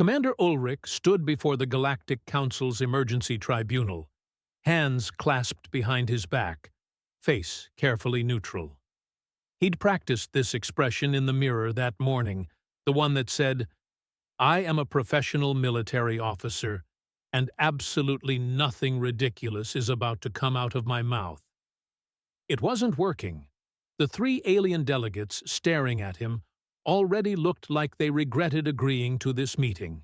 Commander Ulrich stood before the Galactic Council's emergency tribunal, hands clasped behind his back, face carefully neutral. He'd practiced this expression in the mirror that morning, the one that said, "I am a professional military officer, and absolutely nothing ridiculous is about to come out of my mouth." It wasn't working. The three alien delegates staring at him already looked like they regretted agreeing to this meeting.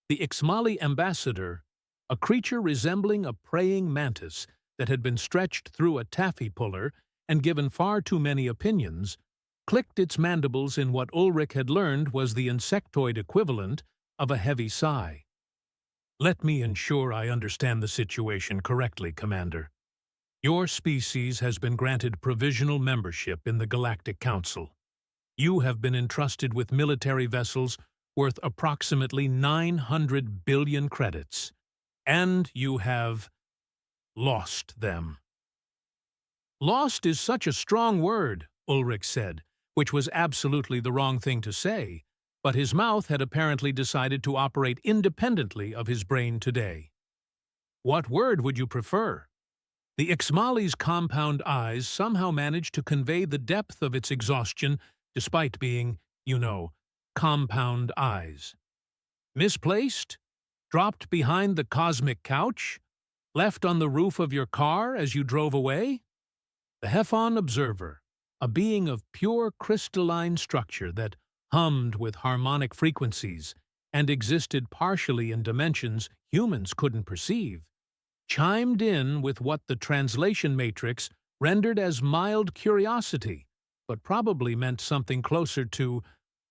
The Ixmali ambassador, a creature resembling a praying mantis that had been stretched through a taffy puller and given far too many opinions, clicked its mandibles in what Ulrich had learned was the insectoid equivalent of a heavy sigh. "Let me ensure I understand the situation correctly, Commander. Your species has been granted provisional membership in the Galactic Council. You have been entrusted with military vessels worth approximately 900 billion credits, and you have lost them." "Lost is such a strong word," Ulrich said, which was absolutely the wrong thing to say, but his mouth had apparently decided to operate independently of his brain today. "What word would you prefer?" The Ixmali's compound eyes somehow managed to convey the depth of its exhaustion despite being, compound eyes. "Misplaced? Dropped behind the cosmic couch? Left on the roof of your car as you drove away?" The HFY observer, a being of pure crystalline structure that hummed with harmonic frequencies and existed partially in dimensions humans couldn't perceive, chimed in with what the translation matrix rendered as mild curiosity, but probably meant something closer to,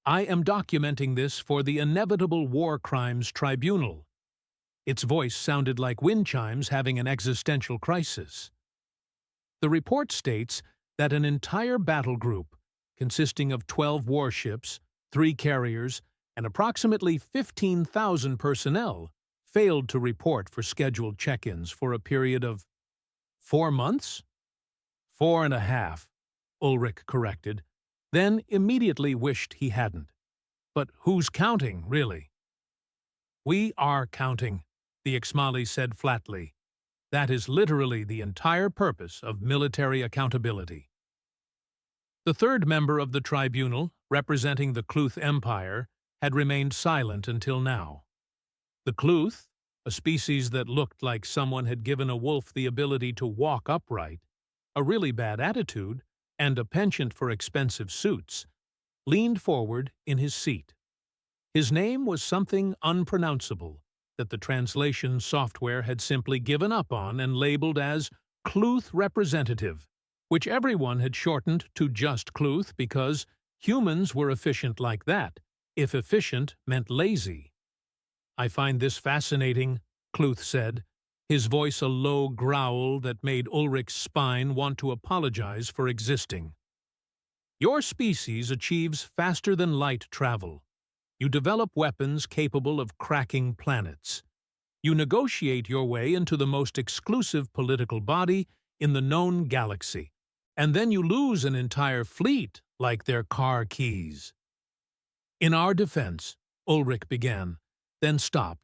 "I am documenting this for the inevitable war crimes tribunal." Its voice sounded like wind chimes having an existential crisis. The report states that an entire battle group, consisting of 12 warships, 3 carriers, and approximately 15,000 personnel, failed to report for scheduled check-ins for a period of 4 months? 4.5, Ulrich corrected, then immediately wished he hadn't. But who's counting, really? "We are counting," the Ixmali said flatly. "That is literally the entire purpose of military accountability." The third member of the tribunal, representing the Cluth Empire, had remained silent until now. The Cluth, a species that looked like someone had given a wolf the ability to walk upright, a really bad attitude, and a penchant for expensive suits, leaned forward in his seat. His name was something unpronounceable that the translation software had simply given up on and labeled as Cluth Representative, which everyone had shortened to just Cluth because humans were efficient like that, if efficient meant lazy. "I find this fascinating," Cluth said, his voice a low growl that made Ulrich's spine want to apologize for existing. "Your species achieves faster-than-light travel. You develop weapons capable of cracking planets. You negotiate your way into the most exclusive political body in the known galaxy, and then you lose an entire fleet like their car keys." "In our defense," Ulrich began, then stopped,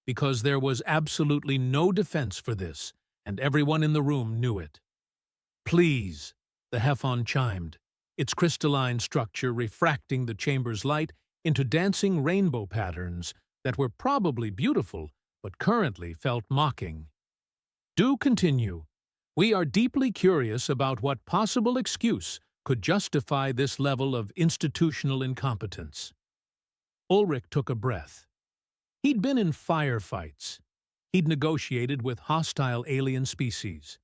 because there was absolutely no defense for this, and everyone in the room knew it. "Please," the HFY chimed, its crystalline structure refracting the chamber's light into dancing rainbow patterns that were probably beautiful but currently felt mocking. "Do continue. We are deeply curious about what possible excuse could justify this level of institutional incompetence." Ulrich took a breath. He'd been in firefights. He'd negotiated with hostile alien species.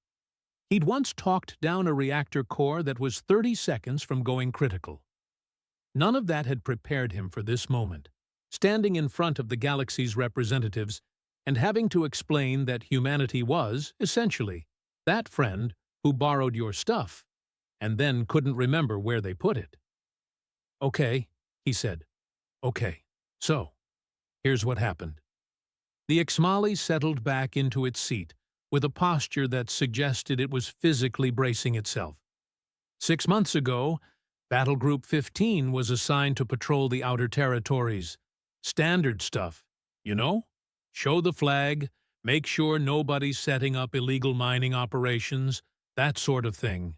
He'd once talked down a reactor core that was 30 seconds from going critical. None of that had prepared him for this moment, standing in front of the galaxy's representatives and having to explain that humanity was, essentially, that friend who borrowed your stuff and then couldn't remember where they put it. "Okay," he said. "Okay, so here's what happened." The Ixmali settled back into its seat with a posture that suggested it was physically bracing itself. 6 months ago, Battle Group 15 was assigned to patrol the outer territories. Standard stuff, you know? Show the flag, make sure nobody's setting up illegal mining operations, that sort of thing.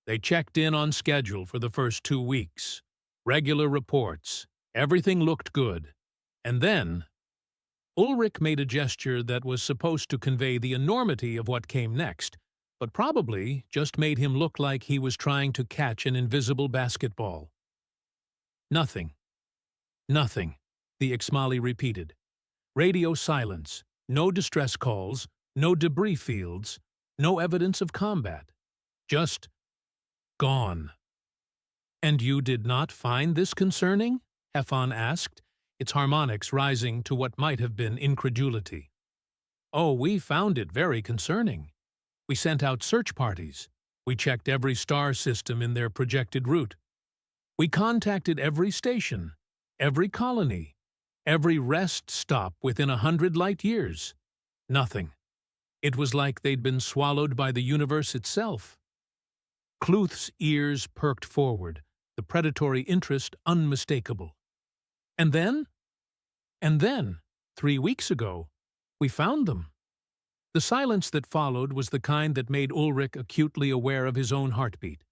They checked in on schedule for the first 2 weeks. Regular reports. Everything looked good. And then, Ulrich made a gesture that was supposed to convey the enormity of what came next, but probably just made him look like he was trying to catch an invisible basketball. Nothing. Nothing, the Ixmali repeated. Radio silence, no distress calls, no debris fields, no evidence of combat. Just gone. And you did not find this concerning? Hefan asked, its harmonics rising to what might have been incredulity. Oh, we found it very concerning. We sent out search parties. We checked every star system in their projected route. We contacted every station, every colony, every rest stop within 100 light years. Nothing. It was like they'd been swallowed by the universe itself. Cluth's ears perked forward, the predatory interest unmistakable. And then, 3 weeks ago, we found them. The silence that followed was the kind that made Ulrich acutely aware of his own heartbeat.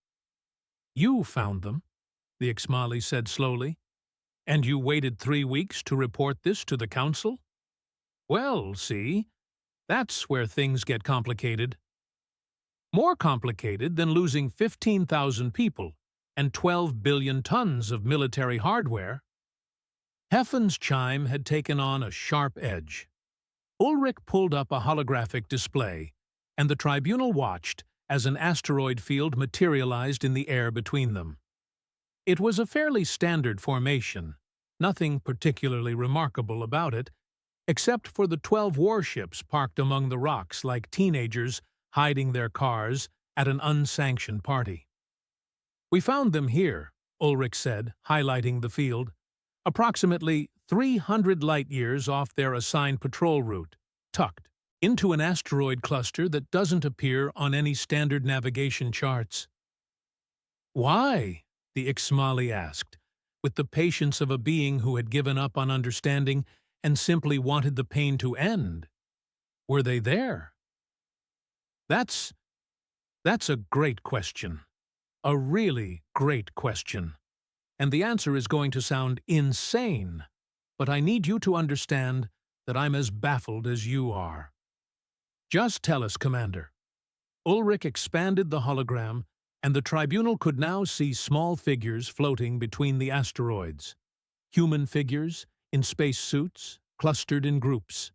You found them, the Ixmali said slowly. And you waited 3 weeks to report this to the council? Well, see, that's where things get complicated. More complicated than losing 15,000 people and 12 billion tons of military hardware. Heffen's chime had taken on a sharp edge. Ulrich pulled up a holographic display, and the tribunal watched as an asteroid field materialized in the air between them. It was a fairly standard formation, nothing particularly remarkable about it, except for the 12 warships parked among the rocks like teenagers hiding their cars at an unsanctioned party. We found them here, Ulrich said, highlighting the field, approximately 300 light-years off their assigned patrol route, tucked into an asteroid cluster that doesn't appear on any standard navigation charts. Why? The Ixmali asked, with the patience of a being who had given up on understanding and simply wanted the pain to end. Were they there? That's a great question. A really great question. And the answer is going to sound insane, but I need you to understand that I'm as baffled as you are. Just tell us, Commander. Ulrich expanded the hologram, and the tribunal could now see small figures floating between the asteroids. Human figures, in space suits, clustered in groups.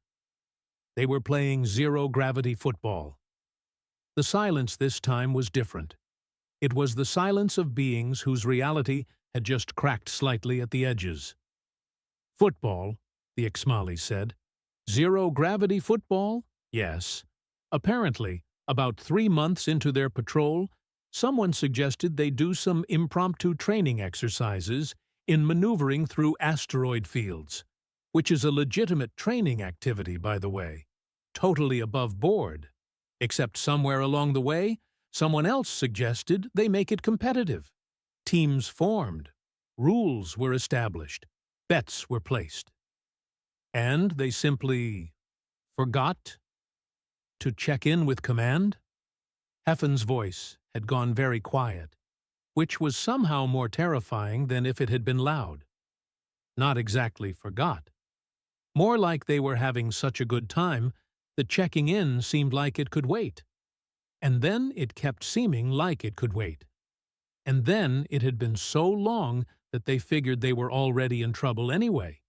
They were playing zero-gravity football. The silence this time was different. It was the silence of beings whose reality had just cracked slightly at the edges. Football, the Ixmali said. Zero-gravity football? Yes. Apparently, about 3 months into their patrol, someone suggested they do some impromptu training exercises in maneuvering through asteroid fields, which is a legitimate training activity, by the way, totally above board. Except somewhere along the way, someone else suggested they make it competitive. Teams formed, rules were established, bets were placed. And they simply forgot to check in with command? Heffen's voice had gone very quiet, which was somehow more terrifying than if it had been loud. Not exactly forgot. More like they were having such a good time that checking in seemed like it could wait. And then it kept seeming like it could wait. And then it had been so long that they figured they were already in trouble anyway,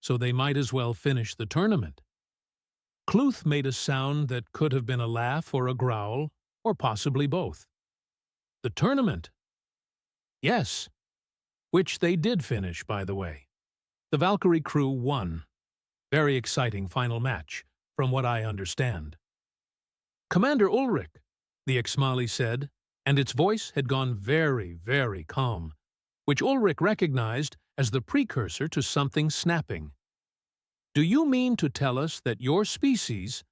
so they might as well finish the tournament. Cluth made a sound that could have been a laugh or a growl, or possibly both. The tournament? Yes, which they did finish, by the way. The Valkyrie crew won. Very exciting final match, from what I understand. Commander Ulrich, the Ixmali said, and its voice had gone very, very calm, which Ulrich recognized as the precursor to something snapping. Do you mean to tell us that your species,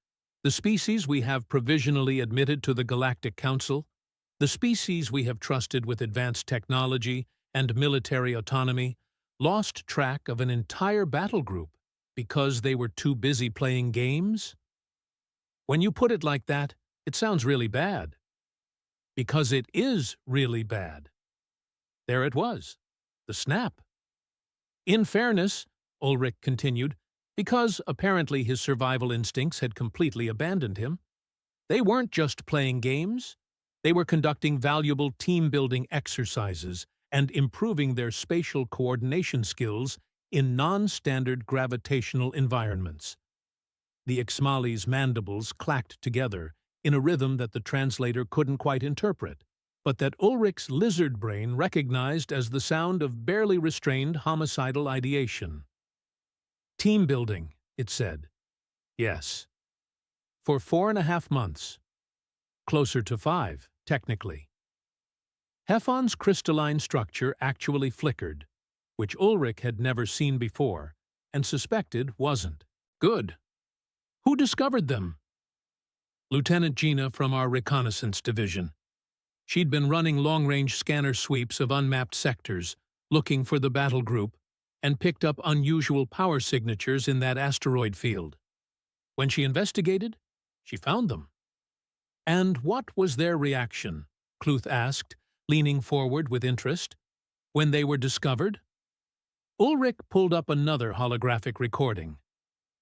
the species we have provisionally admitted to the Galactic Council, the species we have trusted with advanced technology and military autonomy, lost track of an entire battle group because they were too busy playing games? When you put it like that, it sounds really bad. Because it is really bad. There it was, the snap. In fairness, Ulrich continued, because apparently his survival instincts had completely abandoned him, they weren't just playing games, they were conducting valuable team-building exercises and improving their spatial coordination skills in non-standard gravitational environments. The Ixmali's mandibles clacked together in a rhythm that the translator couldn't quite interpret, but that Ulrich's lizard brain recognized as the sound of barely restrained homicidal ideation. Team building, it said. Yes. For 4.5 months. Closer to 5, technically. HFY's crystalline structure actually flickered, which Ulrich had never seen before and suspected wasn't. Good. Who discovered them? Lieutenant Gina from our reconnaissance division. She'd been running long-range scanner sweeps of unmapped sectors, looking for the battle group, and picked up unusual power signatures in that asteroid field. When she investigated, she found them. And what was their reaction? Cluth asked, leaning forward with interest. When they were discovered? Ulrich pulled up another holographic recording.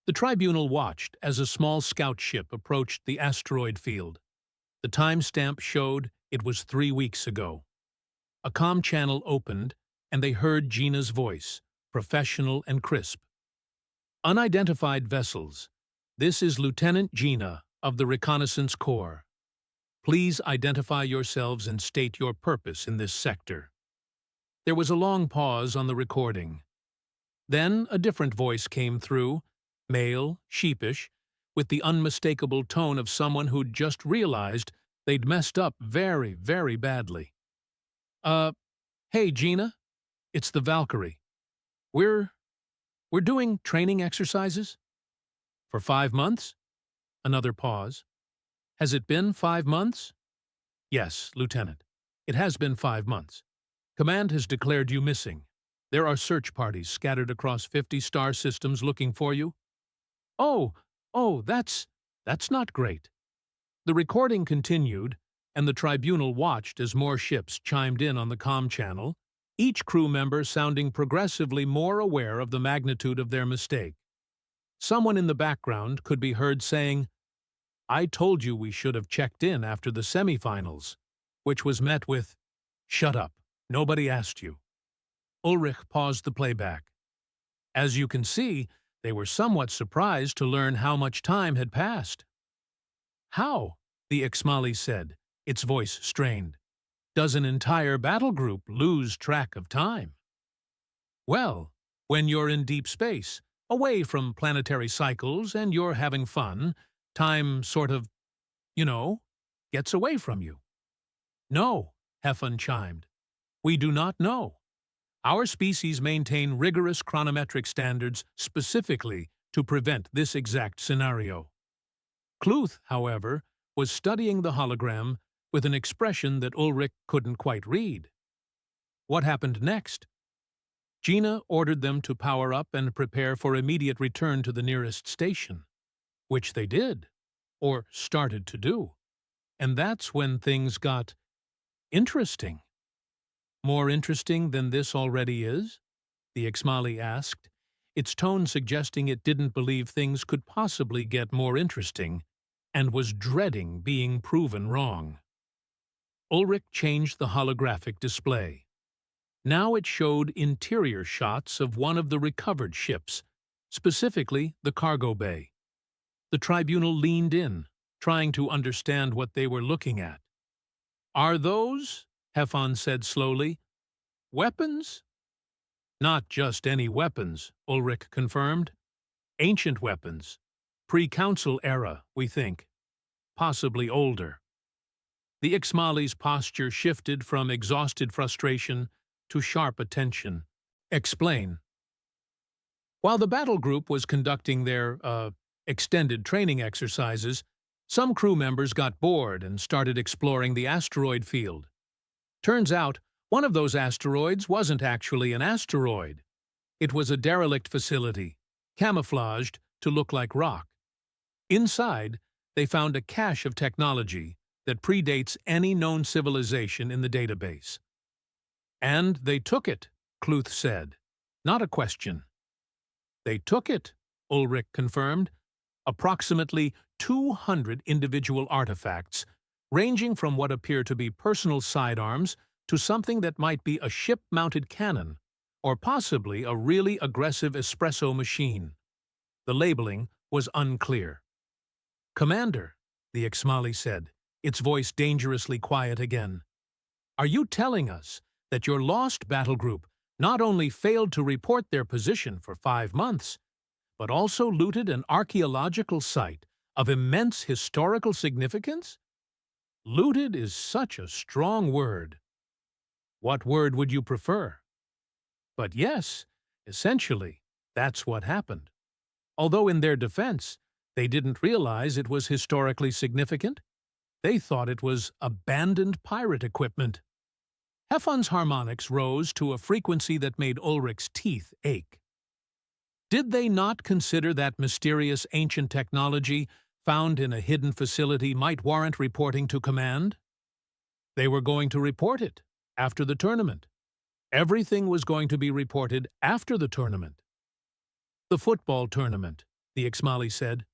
The tribunal watched as a small scout ship approached the asteroid field. The timestamp showed it was 3 weeks ago. A comm channel opened, and they heard Gina's voice, professional and crisp. Unidentified vessels. This is Lieutenant Gina of the Reconnaissance Corps. Please identify yourselves and state your purpose in this sector. There was a long pause on the recording. Then a different voice came through, male, sheepish, with the unmistakable tone of someone who'd just realized they'd messed up very, very badly. Hey, Gina. It's the Valkyrie. We're doing training exercises? For 5 months? Another pause. Has it been 5 months? Yes, Lieutenant. It has been 5 months. Command has declared you missing. There are search parties scattered across 50 star systems looking for you. Oh, that's not great. The recording continued, and the tribunal watched as more ships chimed in on the comm channel, each crew member sounding progressively more aware of the magnitude of their mistake. Someone in the background could be heard saying, "I told you we should have checked in after the semifinals," which was met with, "Shut up, nobody asked you." Ulrich paused the playback. As you can see, they were somewhat surprised to learn how much time had passed. How? The Ixmali said, its voice strained. Does an entire battle group lose track of time? Well, when you're in deep space, away from planetary cycles and you're having fun, time sort of, gets away from you. No, HFY chimed. We do not know. Our species maintain rigorous chronometric standards specifically to prevent this exact scenario. Cluth, however, was studying the hologram with an expression that Ulrich couldn't quite read. What happened next? Gina ordered them to power up and prepare for immediate return to the nearest station, which they did, or started to do. And that's when things got interesting. More interesting than this already is? The Ixmali asked, its tone suggesting it didn't believe things could possibly get more interesting and was dreading being proven wrong. Ulrich changed the holographic display. Now it showed interior shots of one of the recovered ships, specifically the cargo bay. The tribunal leaned in, trying to understand what they were looking at. Are those, HFY said slowly, weapons? Not just any weapons, Ulrich confirmed. Ancient weapons. Pre-Council era, we think. Possibly older. The Ixmali's posture shifted from exhausted frustration to sharp attention. Explain. While the battle group was conducting their, extended training exercises, some crew members got bored and started exploring the asteroid field. Turns out, one of those asteroids wasn't actually an asteroid. It was a derelict facility, camouflaged to look like rock. Inside, they found a cache of technology that predates any known civilization in the database. And they took it, Cluth said. Not a question. They took it, Ulrich confirmed. Approximately 200 individual artifacts, ranging from what appear to be personal sidearms to something that might be a ship-mounted cannon, or possibly a really aggressive espresso machine. The labeling was unclear. "Commander," the Exmali said, its voice dangerously quiet again, "are you telling us that your lost battle group not only failed to report their position for 5 months, but also looted an archaeological site of immense historical significance?" Looted is such a strong word. What word would you prefer? But yes, essentially, that's what happened. Although in their defense, they didn't realize it was historically significant. They thought it was abandoned pirate equipment. HFY's harmonics rose to a frequency that made Ulrich's teeth ache. Did they not consider that mysterious ancient technology found in a hidden facility might warrant reporting to command? They were going to report it after the tournament. Everything was going to be reported after the tournament. The football tournament, the Exmali said.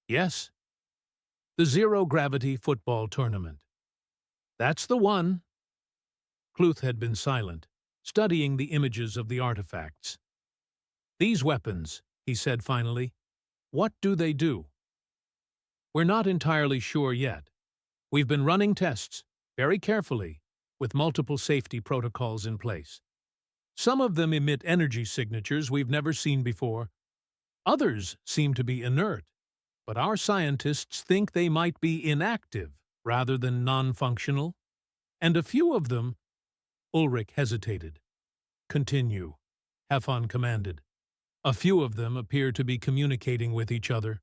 Yes. The zero-gravity football tournament. That's the one. Cluth had been silent, studying the images of the artifacts. These weapons, he said finally, what do they do? We're not entirely sure yet. We've been running tests, very carefully, with multiple safety protocols in place. Some of them emit energy signatures we've never seen before. Others seem to be inert, but our scientists think they might be inactive rather than non-functional. And a few of them— Ulrich hesitated. Continue, HFY commanded. A few of them appear to be communicating with each other,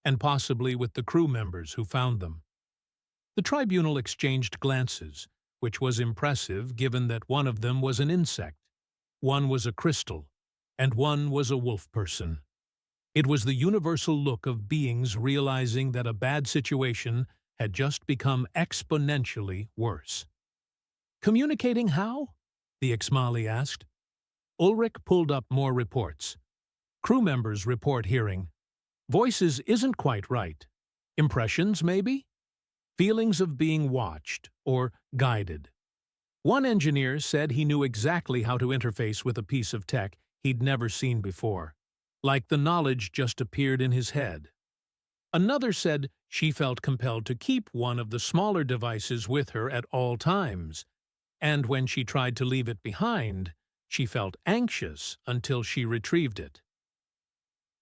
and possibly with the crew members who found them. The tribunal exchanged glances, which was impressive given that one of them was an insect, one was a crystal, and one was a wolf person. It was the universal look of beings realizing that a bad situation had just become exponentially worse. Communicating how? The Exmali asked. Ulrich pulled up more reports. Crew members report hearing. Voices isn't quite right. Impressions, maybe? Feelings of being watched or guided. One engineer said he knew exactly how to interface with a piece of tech he'd never seen before, like the knowledge just appeared in his head. Another said she felt compelled to keep one of the smaller devices with her at all times, and when she tried to leave it behind, she felt anxious until she retrieved it.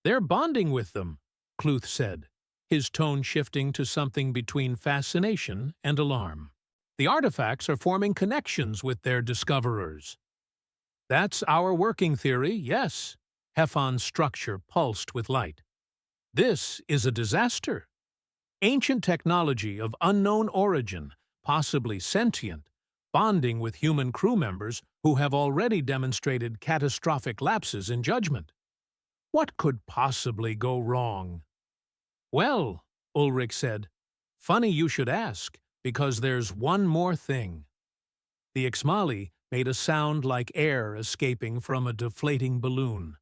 They're bonding with them, Cluth said, his tone shifting to something between fascination and alarm. The artifacts are forming connections with their discoverers. That's our working theory, yes. HFY's structure pulsed with light. This is a disaster. Ancient technology of unknown origin, possibly sentient, bonding with human crew members who have already demonstrated catastrophic lapses in judgment. What could possibly go wrong? Well, Ulrich said, funny you should ask, because there's one more thing. The Exmali made a sound like air escaping from a deflating balloon.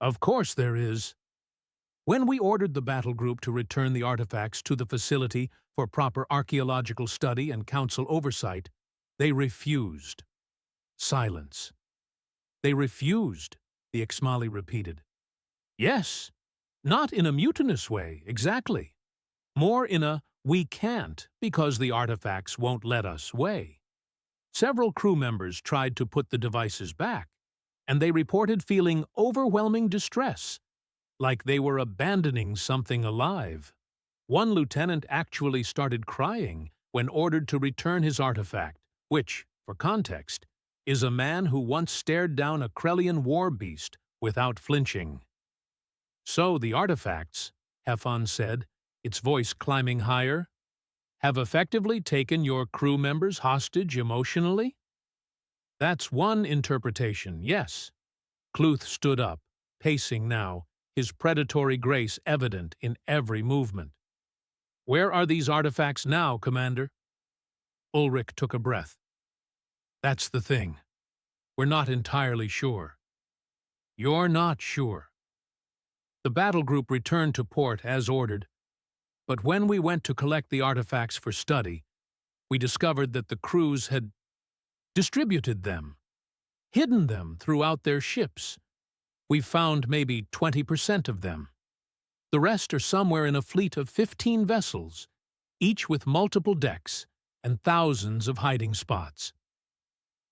Of course there is. When we ordered the battle group to return the artifacts to the facility for proper archaeological study and council oversight, they refused. Silence. They refused, the Exmali repeated. Yes, not in a mutinous way, exactly. More in a we can't because the artifacts won't let us way. Several crew members tried to put the devices back, and they reported feeling overwhelming distress, like they were abandoning something alive. One lieutenant actually started crying when ordered to return his artifact, which, for context, is a man who once stared down a Krellian war beast without flinching. So the artifacts, HFY said, its voice climbing higher, have effectively taken your crew members hostage emotionally? That's one interpretation, yes. Cluth stood up, pacing now, his predatory grace evident in every movement. "Where are these artifacts now, Commander?" Ulrich took a breath. "That's the thing. We're not entirely sure." "You're not sure." The battle group returned to port as ordered, but when we went to collect the artifacts for study, we discovered that the crews had distributed them, hidden them throughout their ships. We've found maybe 20% of them. The rest are somewhere in a fleet of 15 vessels, each with multiple decks and thousands of hiding spots.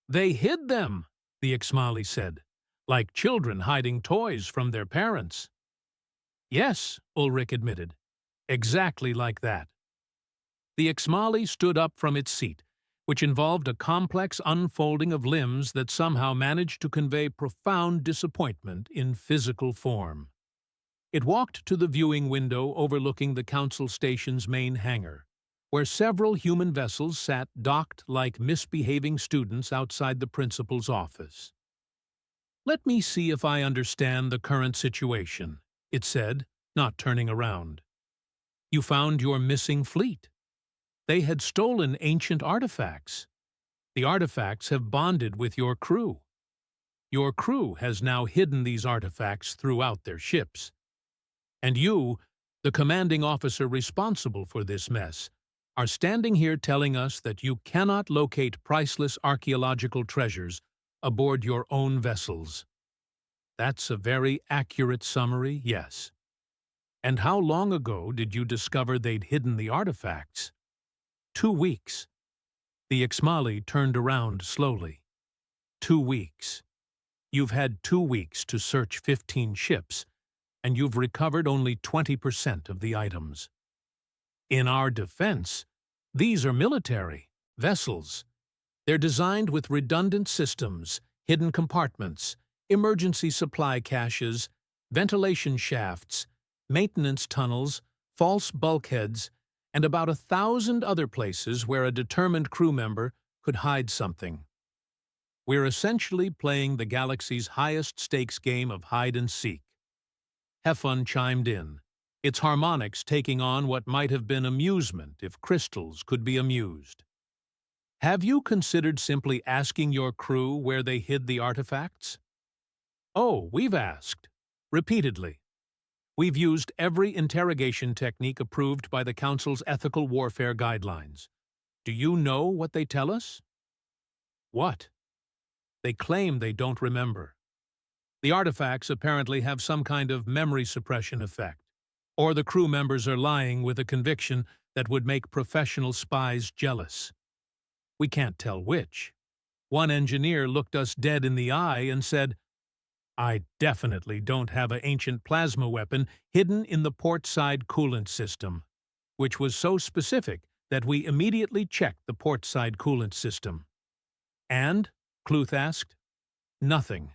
"They hid them," the Ixmali said, "like children hiding toys from their parents." "Yes," Ulrich admitted, "exactly like that." The Ixmali stood up from its seat, which involved a complex unfolding of limbs that somehow managed to convey profound disappointment in physical form. It walked to the viewing window overlooking the Council Station's main hangar, where several human vessels sat docked like misbehaving students outside the principal's office. "Let me see if I understand the current situation," it said, not turning around. "You found your missing fleet. They had stolen ancient artifacts. The artifacts have bonded with your crew. Your crew has now hidden these artifacts throughout their ships. And you, the commanding officer responsible for this mess, are standing here telling us that you cannot locate priceless archaeological treasures aboard your own vessels. That's a very accurate summary, yes. And how long ago did you discover they'd hidden the artifacts?" 2 weeks. The Ixmali turned around slowly. 2 weeks. You've had 2 weeks to search 15 ships, and you've recovered only 20% of the items. In our defense, these are military vessels. They're designed with redundant systems, hidden compartments, emergency supply caches, ventilation shafts, maintenance tunnels, false bulkheads, and about 1,000 other places where a determined crew member could hide something. We're essentially playing the galaxy's highest-stakes game of hide-and-seek. HFY chimed in, its harmonics taking on what might have been amusement if crystals could be amused. "Have you considered simply asking your crew where they hid the artifacts?" "Oh, we've asked. Repeatedly. We've used every interrogation technique approved by the Council's ethical warfare guidelines. Do you know what they tell us?" "What?" "They claim they don't remember. The artifacts apparently have some kind of memory suppression effect, or the crew members are lying with a conviction that would make professional spies jealous. We can't tell which. One engineer looked us dead in the eye and said, 'I definitely don't have an ancient plasma weapon hidden in the port-side coolant system,' which was so specific that we immediately checked the port-side coolant system." "And?" Cluth asked. "Nothing.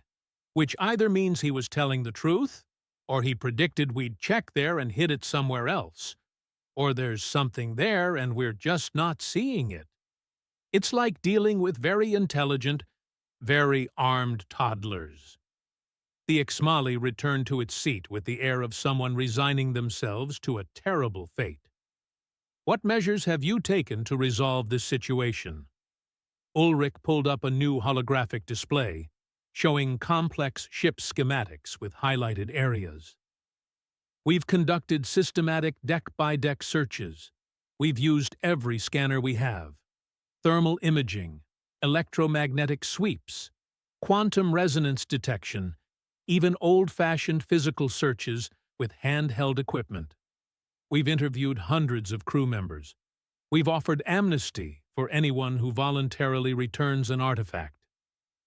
Which either means he was telling the truth, or he predicted we'd check there and hid it somewhere else, or there's something there and we're just not seeing it. It's like dealing with very intelligent, very armed toddlers." The Ixmali returned to its seat with the air of someone resigning themselves to a terrible fate. "What measures have you taken to resolve this situation?" Ulrich pulled up a new holographic display, showing complex ship schematics with highlighted areas. "We've conducted systematic deck-by-deck searches. We've used every scanner we have. Thermal imaging, electromagnetic sweeps, quantum resonance detection, even old-fashioned physical searches with handheld equipment. We've interviewed hundreds of crew members. We've offered amnesty for anyone who voluntarily returns an artifact.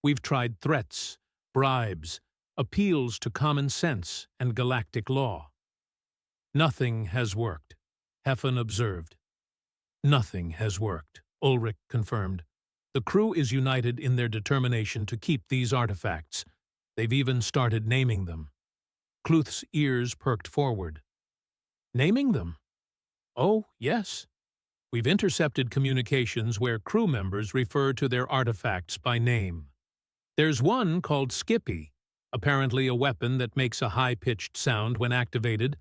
We've tried threats, bribes, appeals to common sense and galactic law. Nothing has worked," HFY observed. "Nothing has worked," Ulrich confirmed. "The crew is united in their determination to keep these artifacts. They've even started naming them." Cluth's ears perked forward. "Naming them?" "Oh, yes. We've intercepted communications where crew members refer to their artifacts by name. There's one called Skippy, apparently a weapon that makes a high-pitched sound when activated.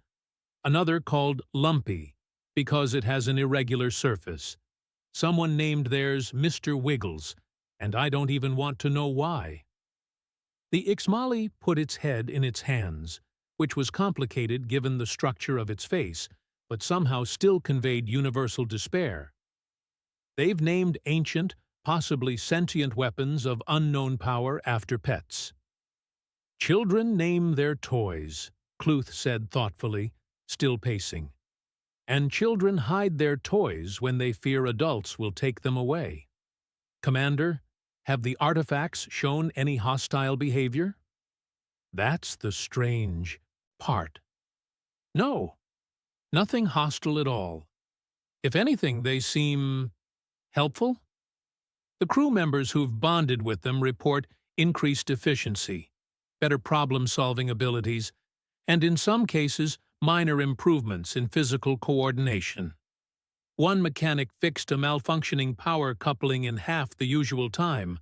Another called lumpy, because it has an irregular surface. Someone named theirs Mr. Wiggles, and I don't even want to know why. The Ixmali put its head in its hands, which was complicated given the structure of its face, but somehow still conveyed universal despair. They've named ancient, possibly sentient weapons of unknown power after pets. Children name their toys, Cluth said thoughtfully, still pacing. And children hide their toys when they fear adults will take them away. Commander, have the artifacts shown any hostile behavior? That's the strange part. No, nothing hostile at all. If anything, they seem helpful. The crew members who've bonded with them report increased efficiency, better problem-solving abilities, and in some cases, minor improvements in physical coordination. One mechanic fixed a malfunctioning power coupling in half the usual time,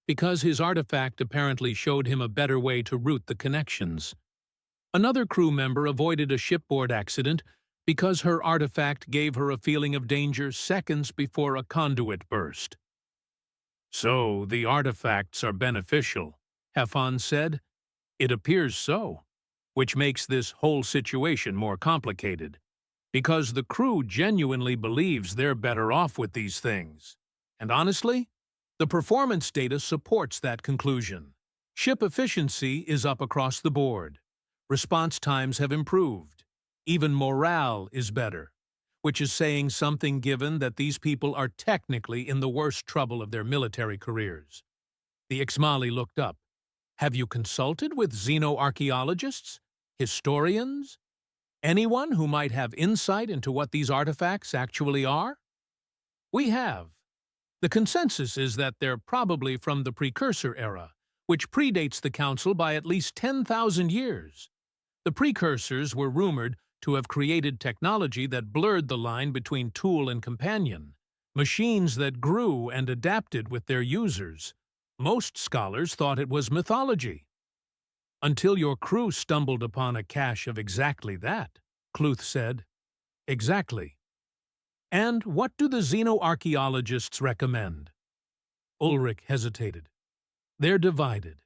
because his artifact apparently showed him a better way to route the connections. Another crew member avoided a shipboard accident because her artifact gave her a feeling of danger seconds before a conduit burst. So the artifacts are beneficial, HFY said. It appears so, which makes this whole situation more complicated, because the crew genuinely believes they're better off with these things. And honestly, the performance data supports that conclusion. Ship efficiency is up across the board. Response times have improved. Even morale is better, which is saying something given that these people are technically in the worst trouble of their military careers. The Ixmali looked up. Have you consulted with xenoarchaeologists? Historians? Anyone who might have insight into what these artifacts actually are? We have. The consensus is that they're probably from the precursor era, which predates the Council by at least 10,000 years. The precursors were rumored to have created technology that blurred the line between tool and companion, machines that grew and adapted with their users. Most scholars thought it was mythology. Until your crew stumbled upon a cache of exactly that, Cluth said. Exactly. And what do the xenoarchaeologists recommend? Ulrich hesitated. They're divided.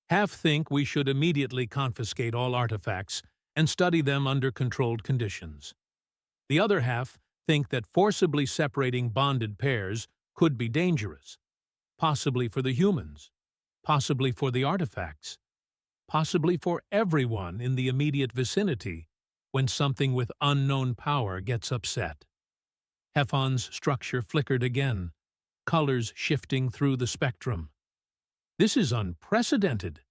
Half think we should immediately confiscate all artifacts and study them under controlled conditions. The other half think that forcibly separating bonded pairs could be dangerous, possibly for the humans, possibly for the artifacts, possibly for everyone in the immediate vicinity when something with unknown power gets upset. HFY's structure flickered again, colors shifting through the spectrum. This is unprecedented.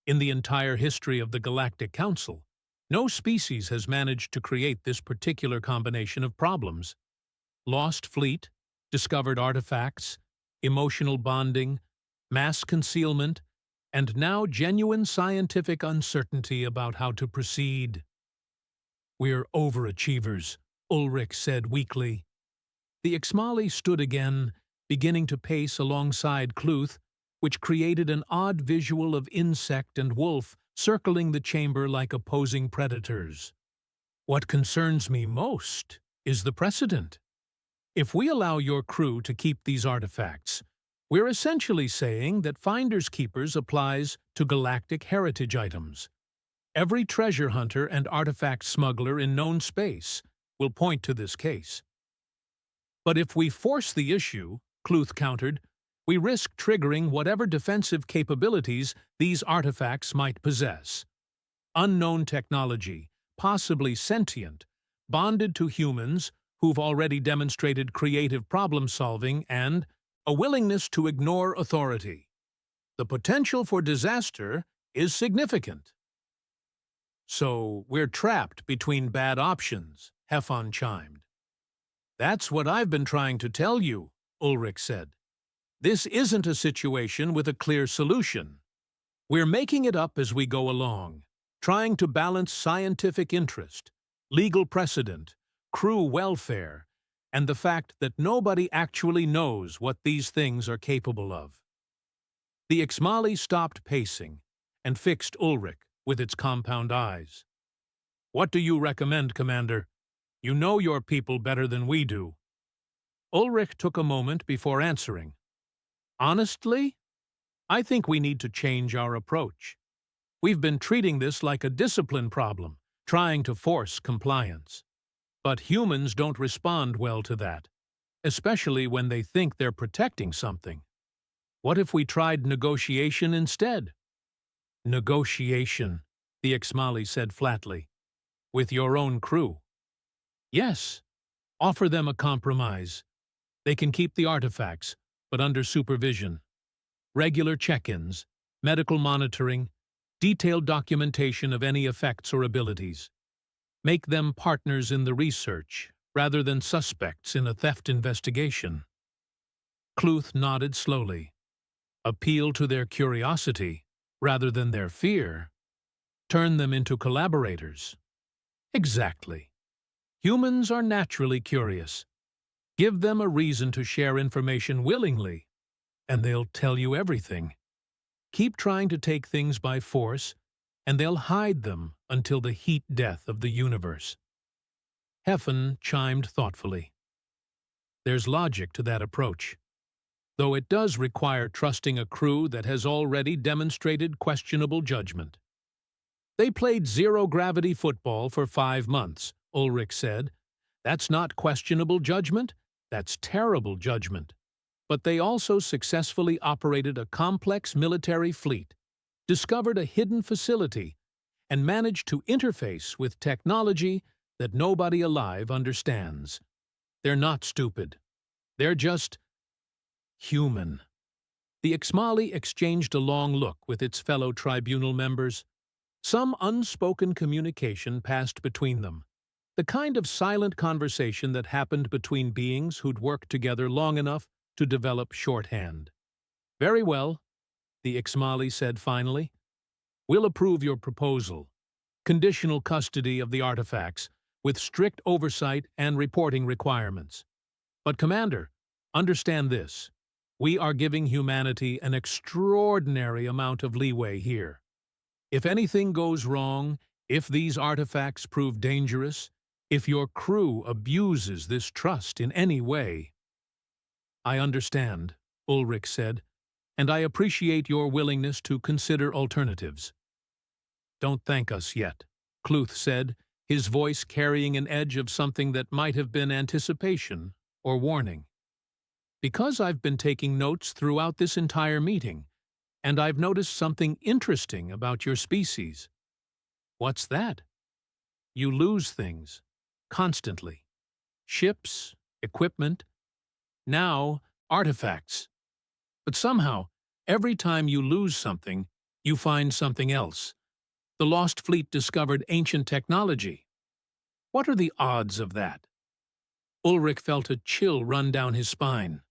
In the entire history of the Galactic Council, no species has managed to create this particular combination of problems. Lost fleet, discovered artifacts, emotional bonding, mass concealment, and now genuine scientific uncertainty about how to proceed. We're overachievers, Ulrich said weakly. The Ixmali stood again, beginning to pace alongside Cluth, which created an odd visual of insect and wolf circling the chamber like opposing predators. What concerns me most is the precedent. If we allow your crew to keep these artifacts, we're essentially saying that Finders Keepers applies to galactic heritage items. Every treasure hunter and artifact smuggler in known space will point to this case. But if we force the issue, Cluth countered, we risk triggering whatever defensive capabilities these artifacts might possess. Unknown technology, possibly sentient, bonded to humans who've already demonstrated creative problem-solving and a willingness to ignore authority. The potential for disaster is significant. So we're trapped between bad options, HFY chimed. That's what I've been trying to tell you, Ulrich said. This isn't a situation with a clear solution. We're making it up as we go along, trying to balance scientific interest, legal precedent, crew welfare, and the fact that nobody actually knows what these things are capable of. The Ixmali stopped pacing and fixed Ulrich with its compound eyes. "What do you recommend, Commander? You know your people better than we do." Ulrich took a moment before answering. "Honestly, I think we need to change our approach. We've been treating this like a discipline problem, trying to force compliance. But humans don't respond well to that, especially when they think they're protecting something. What if we tried negotiation instead?" "Negotiation," the Exmali said flatly. "With your own crew?" "Yes. Offer them a compromise. They can keep the artifacts, but under supervision. Regular check-ins, medical monitoring, detailed documentation of any effects or abilities. Make them partners in the research, rather than suspects in a theft investigation." Cluth nodded slowly. Appeal to their curiosity, rather than their fear. Turn them into collaborators. Exactly. Humans are naturally curious. Give them a reason to share information willingly, and they'll tell you everything. Keep trying to take things by force, and they'll hide them until the heat death of the universe. Heffen chimed thoughtfully. There's logic to that approach, though it does require trusting a crew that has already demonstrated questionable judgment. "They played zero-gravity football for 5 months, Ulrich said. That's not questionable judgment, that's terrible judgment. But they also successfully operated a complex military fleet, discovered a hidden facility, and managed to interface with technology that nobody alive understands. They're not stupid. They're just human." The Exmali exchanged a long look with its fellow tribunal members. Some unspoken communication passed between them, the kind of silent conversation that happened between beings who'd worked together long enough to develop shorthand. "Very well," the Exmali said finally. "We'll approve your proposal. Conditional custody of the artifacts, with strict oversight and reporting requirements. But, Commander, understand this. We are giving humanity an extraordinary amount of leeway here. If anything goes wrong, if these artifacts prove dangerous, if your crew abuses this trust in any way—" "I understand," Ulrich said, "and I appreciate your willingness to consider alternatives." "Don't thank us yet," Cluth said, his voice carrying an edge of something that might have been anticipation or warning. "Because I've been taking notes throughout this entire meeting, and I've noticed something interesting about your species." "What's that?" "You lose things. Constantly. Ships, equipment, now artifacts. But somehow, every time you lose something, you find something else. The Lost Fleet discovered ancient technology. What are the odds of that?" Ulrich felt a chill run down his spine.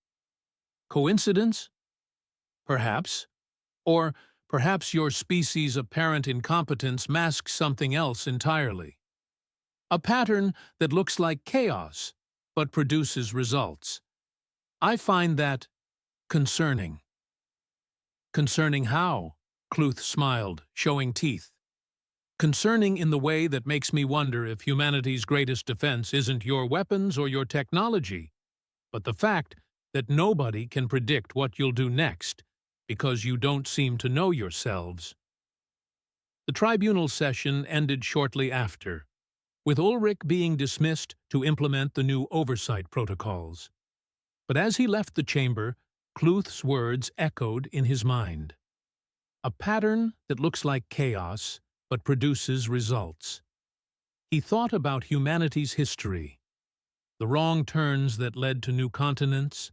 "Coincidence? Perhaps. Or perhaps your species' apparent incompetence masks something else entirely. A pattern that looks like chaos, but produces results. I find that concerning." "Concerning how?" Cluth smiled, showing teeth. "Concerning in the way that makes me wonder if humanity's greatest defense isn't your weapons or your technology, but the fact that nobody can predict what you'll do next, because you don't seem to know yourselves." The tribunal session ended shortly after, with Ulrich being dismissed to implement the new oversight protocols. But as he left the chamber, Cluth's words echoed in his mind. A pattern that looks like chaos, but produces results. He thought about humanity's history, the wrong turns that led to new continents,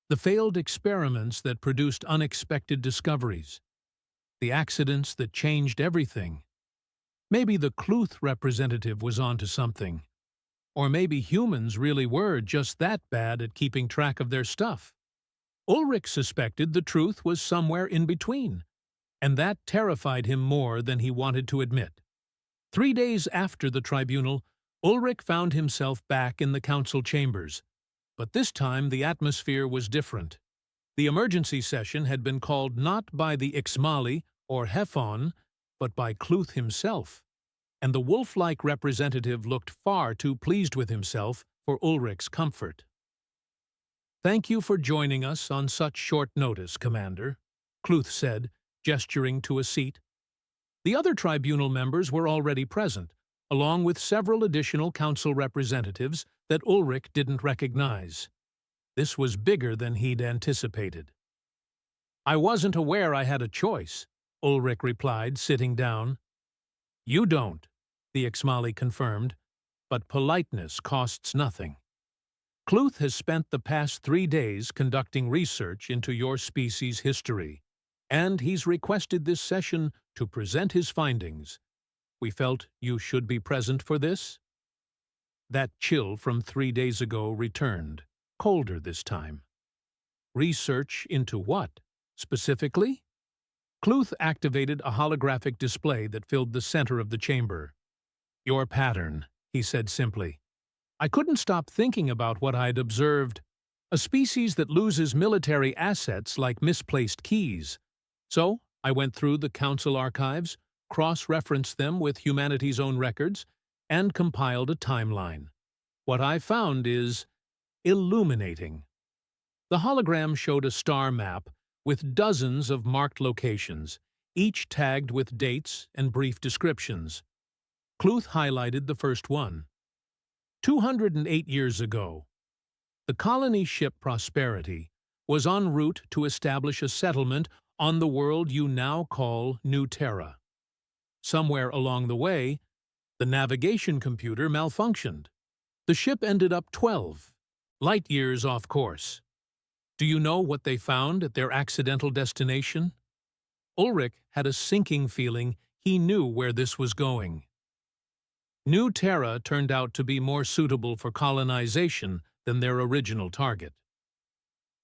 the failed experiments that produced unexpected discoveries, the accidents that changed everything. Maybe the Cluth representative was onto something. Or maybe humans really were just that bad at keeping track of their stuff. Ulrich suspected the truth was somewhere in between, and that terrified him more than he wanted to admit. 3 days after the tribunal, Ulrich found himself back in the council chambers. But this time the atmosphere was different. The emergency session had been called not by the Exmali or HFY, but by Cluth himself, and the wolf-like representative looked far too pleased with himself for Ulrich's comfort. "Thank you for joining us on such short notice, Commander," Cluth said, gesturing to a seat. The other tribunal members were already present, along with several additional council representatives that Ulrich didn't recognize. This was bigger than he'd anticipated. "I wasn't aware I had a choice," Ulrich replied, sitting down. "You don't," the Ixmali confirmed, "but politeness costs nothing. Cluth has spent the past 3 days conducting research into your species' history, and he's requested this session to present his findings. We felt you should be present for this." That chill from 3 days ago returned, colder this time. Research into what, specifically? Cluth activated a holographic display that filled the center of the chamber. "Your pattern," he said simply. "I couldn't stop thinking about what I'd observed. A species that loses military assets like misplaced keys. So I went through the council archives, cross-referenced them with humanity's own records, and compiled a timeline. What I found is illuminating." The hologram showed a star map with dozens of marked locations, each tagged with dates and brief descriptions. Cluth highlighted the first one. 208 years ago, the colony ship Prosperity was en route to establish a settlement on the world you now call New Terra. Somewhere along the way, the navigation computer malfunctioned. The ship ended up 12 light years off course. Do you know what they found at their accidental destination? Ulrich had a sinking feeling he knew where this was going. New Terra turned out to be more suitable for colonization than their original target.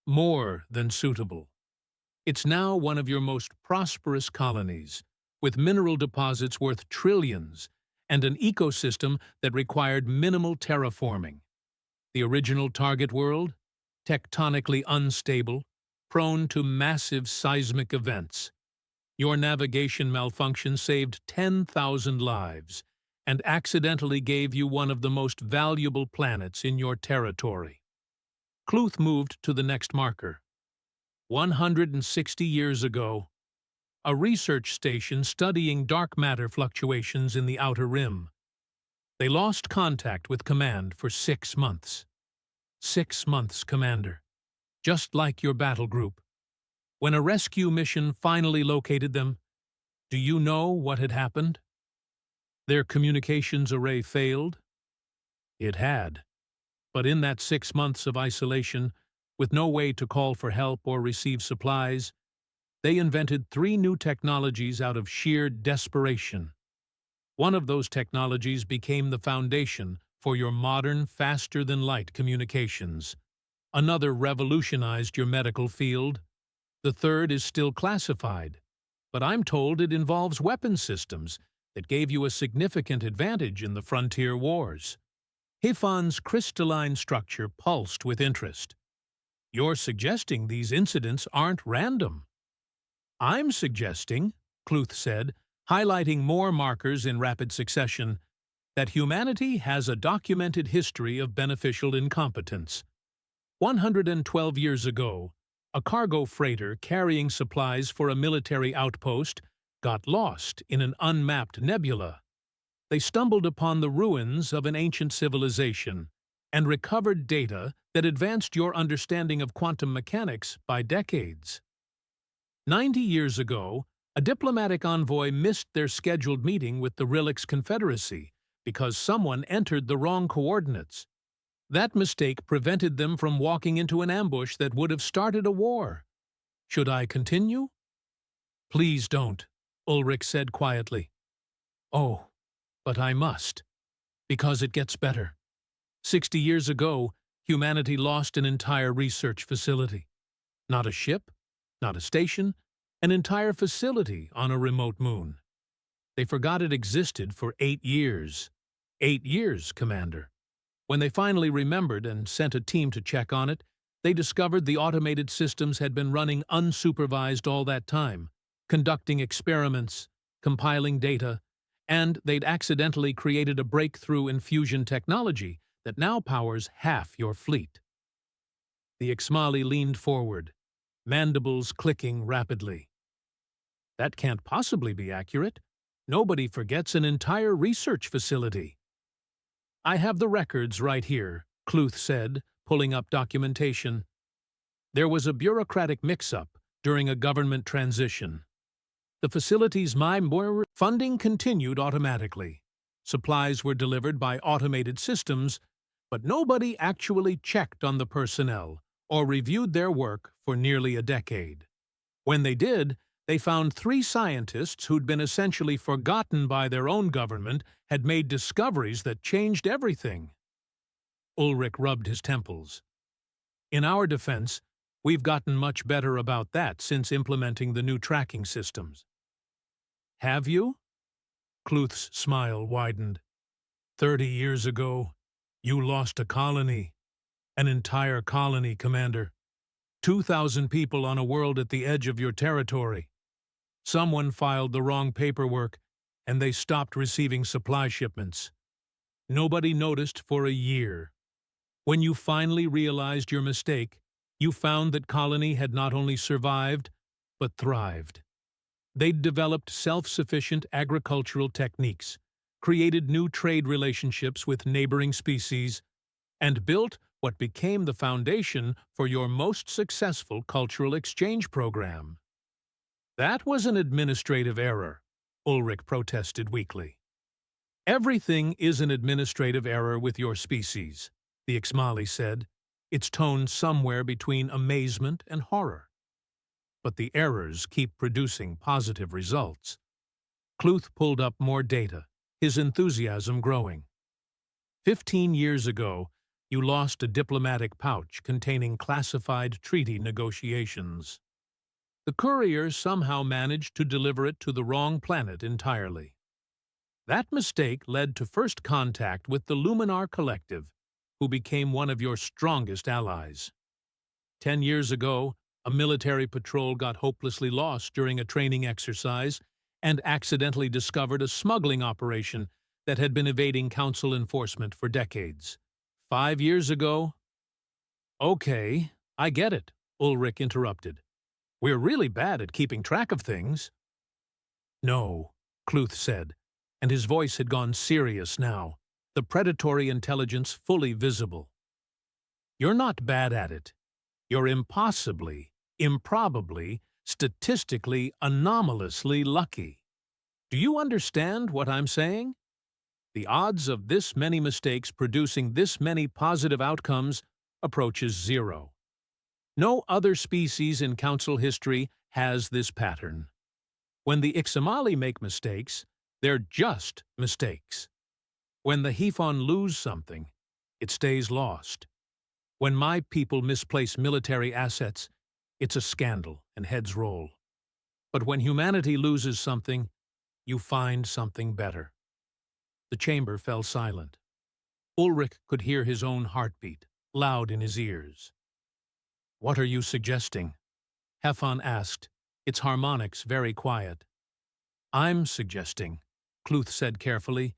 More than suitable. It's now one of your most prosperous colonies, with mineral deposits worth trillions and an ecosystem that required minimal terraforming. The original target world? Tectonically unstable, prone to massive seismic events. Your navigation malfunction saved 10,000 lives and accidentally gave you one of the most valuable planets in your territory. Cluth moved to the next marker. 160 years ago, a research station studying dark matter fluctuations in the Outer Rim. They lost contact with command for 6 months. 6 months, Commander. Just like your battle group. When a rescue mission finally located them, do you know what had happened? Their communications array failed? It had. But in that 6 months of isolation, with no way to call for help or receive supplies, they invented 3 new technologies out of sheer desperation. One of those technologies became the foundation for your modern, faster-than-light communications. Another revolutionized your medical field. The third is still classified, but I'm told it involves weapon systems that gave you a significant advantage in the frontier wars. HFY's crystalline structure pulsed with interest. You're suggesting these incidents aren't random. I'm suggesting, Cluth said, highlighting more markers in rapid succession, that humanity has a documented history of beneficial incompetence. 112 years ago, a cargo freighter carrying supplies for a military outpost got lost in an unmapped nebula. They stumbled upon the ruins of an ancient civilization and recovered data that advanced your understanding of quantum mechanics by decades. 90 years ago, a diplomatic envoy missed their scheduled meeting with the Rilix Confederacy because someone entered the wrong coordinates. That mistake prevented them from walking into an ambush that would have started a war. Should I continue? Please don't, Ulrich said quietly. Oh, but I must, because it gets better. 60 years ago, humanity lost an entire research facility. Not a ship, not a station, an entire facility on a remote moon. They forgot it existed for 8 years. 8 years, Commander. When they finally remembered and sent a team to check on it, they discovered the automated systems had been running unsupervised all that time, conducting experiments, compiling data, and they'd accidentally created a breakthrough in fusion technology that now powers half your fleet. The Ixmali leaned forward, mandibles clicking rapidly. That can't possibly be accurate. Nobody forgets an entire research facility. I have the records right here, Cluth said, pulling up documentation. There was a bureaucratic mix-up during a government transition. The facility's funding continued automatically. Supplies were delivered by automated systems, but nobody actually checked on the personnel or reviewed their work for nearly a decade. When they did, they found 3 scientists who'd been essentially forgotten by their own government had made discoveries that changed everything. Ulrich rubbed his temples. In our defense, we've gotten much better about that since implementing the new tracking systems. Have you? Cluth's smile widened. 30 years ago, you lost a colony. An entire colony, Commander. 2,000 people on a world at the edge of your territory. Someone filed the wrong paperwork, and they stopped receiving supply shipments. Nobody noticed for a year. When you finally realized your mistake, you found that colony had not only survived, but thrived. They'd developed self-sufficient agricultural techniques, created new trade relationships with neighboring species, and built what became the foundation for your most successful cultural exchange program. That was an administrative error, Ulrich protested weakly. Everything is an administrative error with your species, the Ixmali said, its tone somewhere between amazement and horror. But the errors keep producing positive results. Cluth pulled up more data, his enthusiasm growing. 15 years ago, you lost a diplomatic pouch containing classified treaty negotiations. The courier somehow managed to deliver it to the wrong planet entirely. That mistake led to first contact with the Luminar Collective, who became one of your strongest allies. 10 years ago, a military patrol got hopelessly lost during a training exercise and accidentally discovered a smuggling operation that had been evading Council enforcement for decades. 5 years ago— Okay, I get it, Ulrich interrupted. We're really bad at keeping track of things. No, Cluth said, and his voice had gone serious now, the predatory intelligence fully visible. You're not bad at it. You're impossibly, improbably, statistically, anomalously lucky. Do you understand what I'm saying? The odds of this many mistakes producing this many positive outcomes approaches 0. No other species in Council history has this pattern. When the Ixmali make mistakes, they're just mistakes. When the Hefon lose something, it stays lost. When my people misplace military assets, it's a scandal and heads roll. But when humanity loses something, you find something better. The chamber fell silent. Ulrich could hear his own heartbeat, loud in his ears. What are you suggesting? Hefon asked, its harmonics very quiet. I'm suggesting, Cluth said carefully,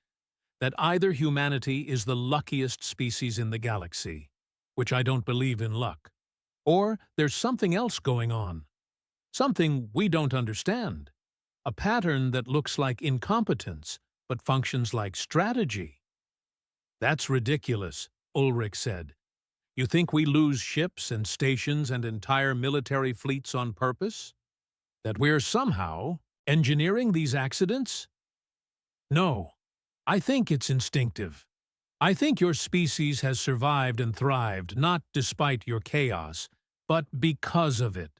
that either humanity is the luckiest species in the galaxy, which I don't believe in luck, or there's something else going on, something we don't understand, a pattern that looks like incompetence but functions like strategy. That's ridiculous, Ulrich said. You think we lose ships and stations and entire military fleets on purpose? That we're somehow engineering these accidents? No, I think it's instinctive. I think your species has survived and thrived not despite your chaos, but because of it.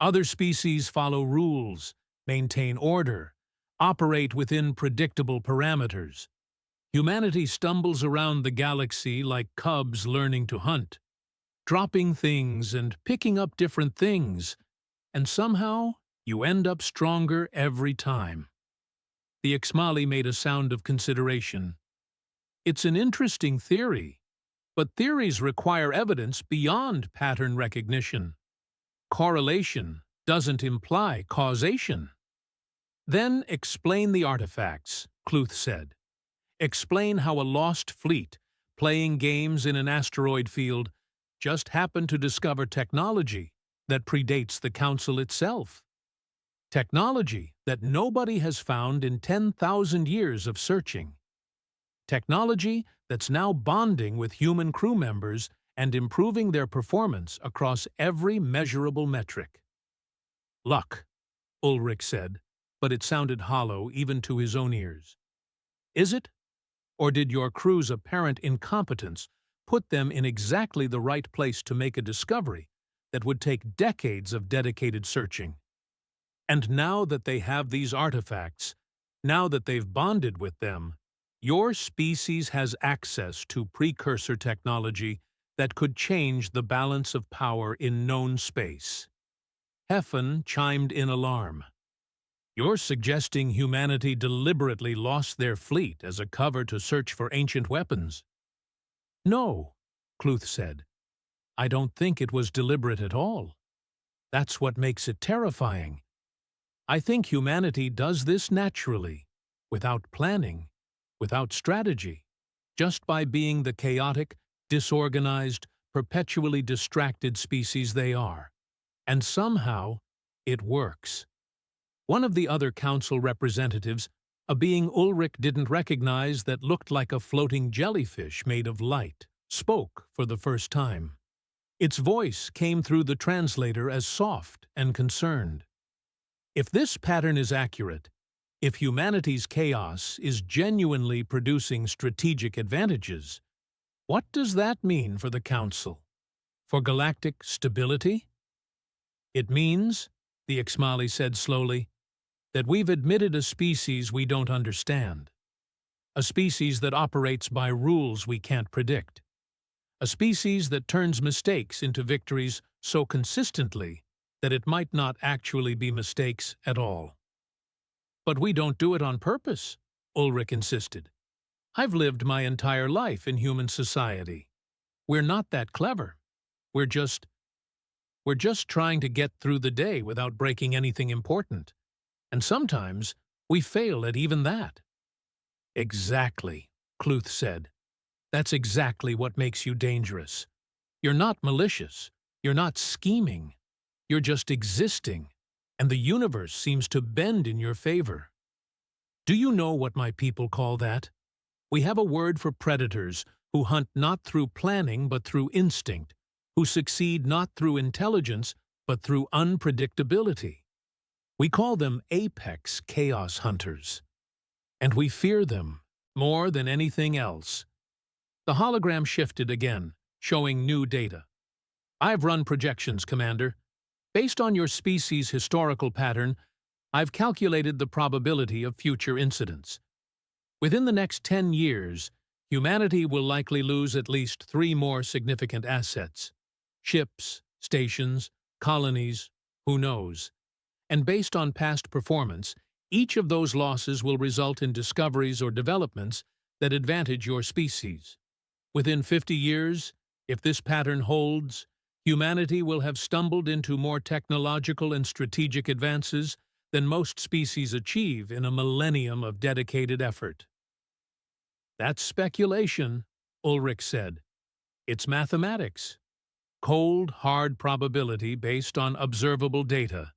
Other species follow rules, maintain order, operate within predictable parameters. Humanity stumbles around the galaxy like cubs learning to hunt, dropping things and picking up different things, and somehow you end up stronger every time. The Ixmali made a sound of consideration. It's an interesting theory, but theories require evidence beyond pattern recognition. Correlation, doesn't imply causation. Then explain the artifacts, Cluth said. Explain how a lost fleet, playing games in an asteroid field, just happened to discover technology that predates the Council itself. Technology that nobody has found in 10,000 years of searching. Technology that's now bonding with human crew members and improving their performance across every measurable metric. Luck, Ulrich said, but it sounded hollow even to his own ears. Is it? Or did your crew's apparent incompetence put them in exactly the right place to make a discovery that would take decades of dedicated searching? And now that they have these artifacts, now that they've bonded with them, your species has access to precursor technology that could change the balance of power in known space. Hefn chimed in alarm. You're suggesting humanity deliberately lost their fleet as a cover to search for ancient weapons? No, Cluth said. I don't think it was deliberate at all. That's what makes it terrifying. I think humanity does this naturally, without planning, without strategy, just by being the chaotic, disorganized, perpetually distracted species they are. And somehow, it works. One of the other council representatives, a being Ulrich didn't recognize that looked like a floating jellyfish made of light, spoke for the first time. Its voice came through the translator as soft and concerned. If this pattern is accurate, if humanity's chaos is genuinely producing strategic advantages, what does that mean for the Council? For galactic stability? It means, the Ixmali said slowly, that we've admitted a species we don't understand. A species that operates by rules we can't predict. A species that turns mistakes into victories so consistently that it might not actually be mistakes at all. But we don't do it on purpose, Ulrich insisted. I've lived my entire life in human society. We're not that clever. We're just trying to get through the day without breaking anything important. And sometimes we fail at even that. Exactly, Cluth said. That's exactly what makes you dangerous. You're not malicious. You're not scheming. You're just existing, and the universe seems to bend in your favor. Do you know what my people call that? We have a word for predators who hunt not through planning but through instinct, who succeed not through intelligence but through unpredictability. We call them apex chaos hunters. And we fear them more than anything else. The hologram shifted again, showing new data. I've run projections, Commander. Based on your species' historical pattern, I've calculated the probability of future incidents. Within the next 10 years, humanity will likely lose at least 3 more significant assets. Ships, stations, colonies, who knows? And based on past performance, each of those losses will result in discoveries or developments that advantage your species. Within 50 years, if this pattern holds, humanity will have stumbled into more technological and strategic advances than most species achieve in a millennium of dedicated effort. That's speculation, Ulrich said. It's mathematics. Cold, hard probability based on observable data.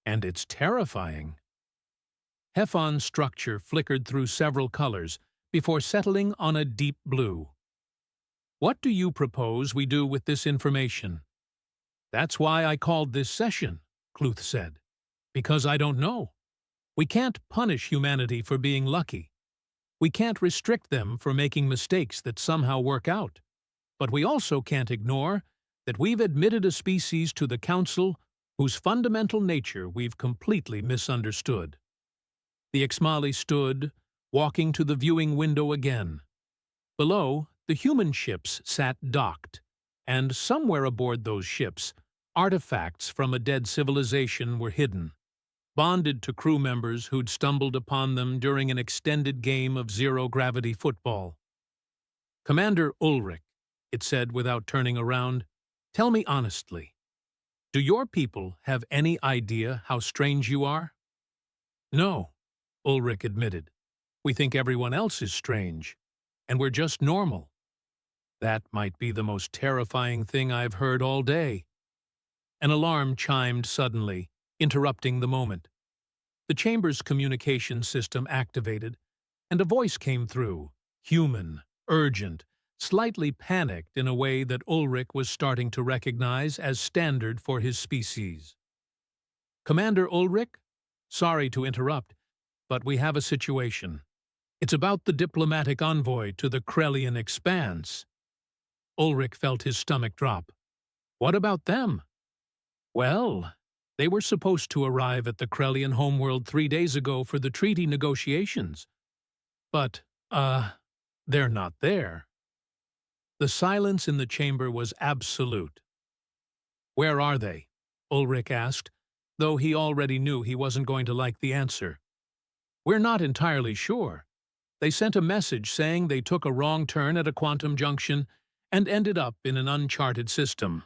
And it's terrifying. Hefn's structure flickered through several colors before settling on a deep blue. What do you propose we do with this information? That's why I called this session, Cluth said. Because I don't know. We can't punish humanity for being lucky. We can't restrict them for making mistakes that somehow work out. But we also can't ignore that we've admitted a species to the Council whose fundamental nature we've completely misunderstood. The Ixmali stood, walking to the viewing window again. Below, the human ships sat docked, and somewhere aboard those ships, artifacts from a dead civilization were hidden, bonded to crew members who'd stumbled upon them during an extended game of zero-gravity football. Commander Ulrich, it said without turning around, tell me honestly, Do your people have any idea how strange you are? No, Ulrich admitted. We think everyone else is strange, and we're just normal. That might be the most terrifying thing I've heard all day. An alarm chimed suddenly, interrupting the moment. The chamber's communication system activated, and a voice came through, human, urgent, slightly panicked in a way that Ulrich was starting to recognize as standard for his species. Commander Ulrich, sorry to interrupt, but we have a situation. It's about the diplomatic envoy to the Krellian expanse. Ulrich felt his stomach drop. What about them? Well, they were supposed to arrive at the Krellian homeworld 3 days ago for the treaty negotiations. But, they're not there. The silence in the chamber was absolute. Where are they? Ulrich asked, though he already knew he wasn't going to like the answer. We're not entirely sure. They sent a message saying they took a wrong turn at a quantum junction and ended up in an uncharted system.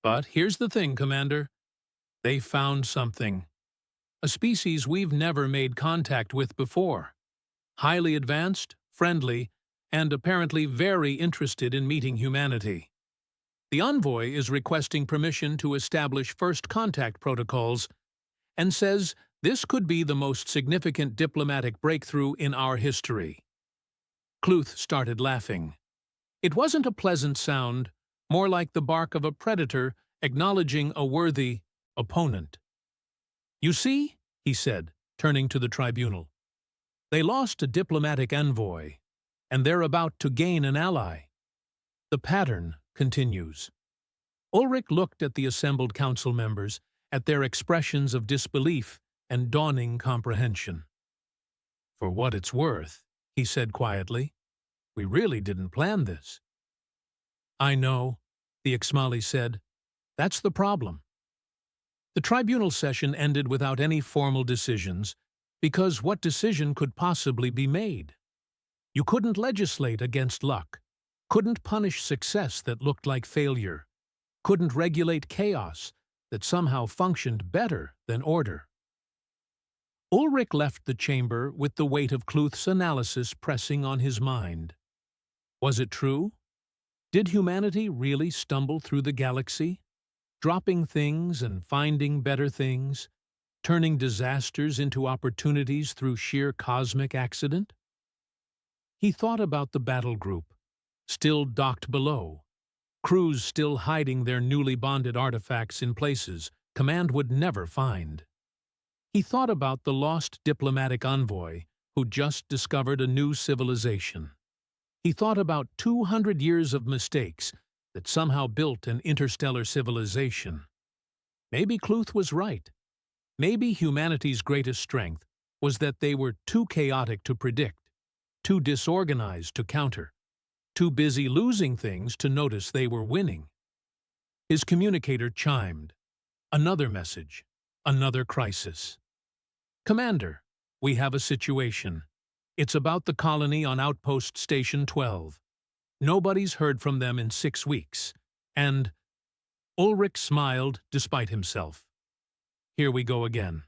But here's the thing, Commander. They found something. A species we've never made contact with before. Highly advanced, friendly, and apparently very interested in meeting humanity. The envoy is requesting permission to establish first contact protocols and says this could be the most significant diplomatic breakthrough in our history. Cluth started laughing. It wasn't a pleasant sound, more like the bark of a predator acknowledging a worthy opponent. You see, he said, turning to the tribunal, they lost a diplomatic envoy, and they're about to gain an ally. The pattern continues. Ulrich looked at the assembled council members, at their expressions of disbelief and dawning comprehension. For what it's worth, he said quietly, we really didn't plan this. I know, the Ixmali said. That's the problem. The tribunal session ended without any formal decisions, because what decision could possibly be made? You couldn't legislate against luck, couldn't punish success that looked like failure, couldn't regulate chaos that somehow functioned better than order. Ulrich left the chamber with the weight of Cluth's analysis pressing on his mind. Was it true? Did humanity really stumble through the galaxy, dropping things and finding better things, turning disasters into opportunities through sheer cosmic accident? He thought about the battle group, still docked below, crews still hiding their newly bonded artifacts in places command would never find. He thought about the lost diplomatic envoy who just discovered a new civilization. He thought about 200 years of mistakes that somehow built an interstellar civilization. Maybe Cluth was right. Maybe humanity's greatest strength was that they were too chaotic to predict, too disorganized to counter, too busy losing things to notice they were winning. His communicator chimed. Another message, another crisis. Commander, we have a situation. It's about the colony on Outpost Station 12. Nobody's heard from them in 6 weeks, and Ulrich smiled despite himself. Here we go again.